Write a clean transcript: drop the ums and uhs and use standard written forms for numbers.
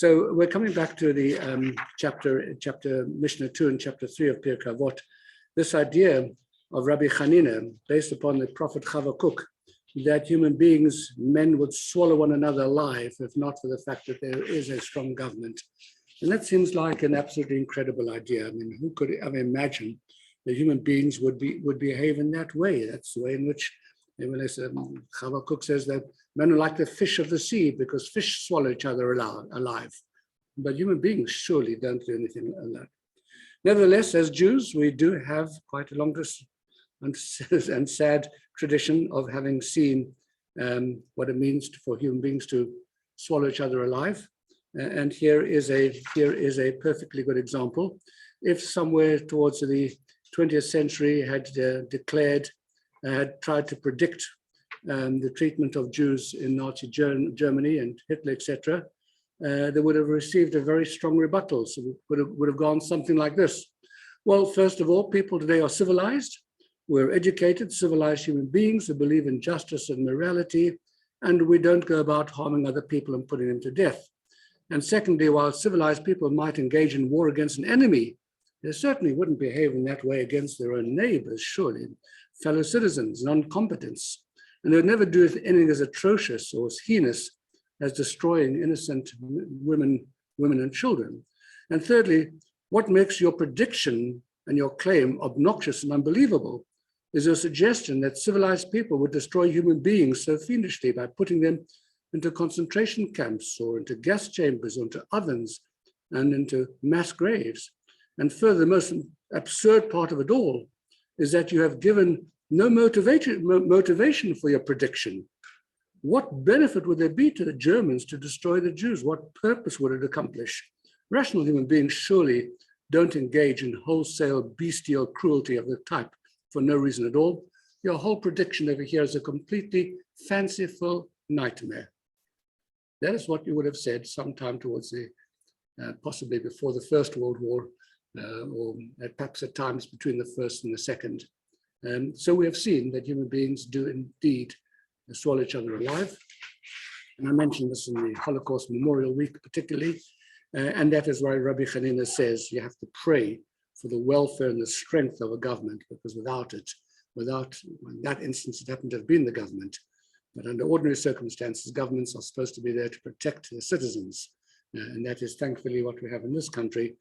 So we're coming back to the chapter Mishnah 2 and chapter 3 of Pirkei Avot. This idea of Rabbi Hanina, based upon the prophet Habakkuk, that human beings, men would swallow one another alive if not for the fact that there is a strong government. And that seems like an absolutely incredible idea. I mean, who could ever imagine that human beings would behave in that way? That's the way in which Habakkuk says that men are like the fish of the sea because fish swallow each other alive. But human beings surely don't do anything like that. Nevertheless, as Jews, we do have quite a long and sad tradition of having seen what it means for human beings to swallow each other alive. And here is a perfectly good example. If somewhere towards the 20th century had tried to predict the treatment of Jews in Nazi Germany and Hitler, etc., they would have received a very strong rebuttal. So it would have gone something like this. Well, first of all, people today are civilized. We're educated, civilized human beings who believe in justice and morality, and we don't go about harming other people and putting them to death. And secondly, while civilized people might engage in war against an enemy, they certainly wouldn't behave in that way against their own neighbors, surely, fellow citizens, non-combatants. And they would never do anything as atrocious or as heinous as destroying innocent women and children. And thirdly, what makes your prediction and your claim obnoxious and unbelievable is your suggestion that civilized people would destroy human beings so fiendishly by putting them into concentration camps or into gas chambers or into ovens and into mass graves. And further, the most absurd part of it all is that you have given no motivation for your prediction. What benefit would there be to the Germans to destroy the Jews? What purpose would it accomplish? Rational human beings surely don't engage in wholesale bestial cruelty of the type for no reason at all. Your whole prediction over here is a completely fanciful nightmare. That is what you would have said sometime towards the, possibly before the First World War, or perhaps at times between the first and the second. So we have seen that human beings do indeed swallow each other alive. And I mentioned this in the Holocaust Memorial Week particularly, and that is why Rabbi Hanina says you have to pray for the welfare and the strength of a government, because without in that instance, it happened to have been the government. But under ordinary circumstances, governments are supposed to be there to protect their citizens. And that is thankfully what we have in this country.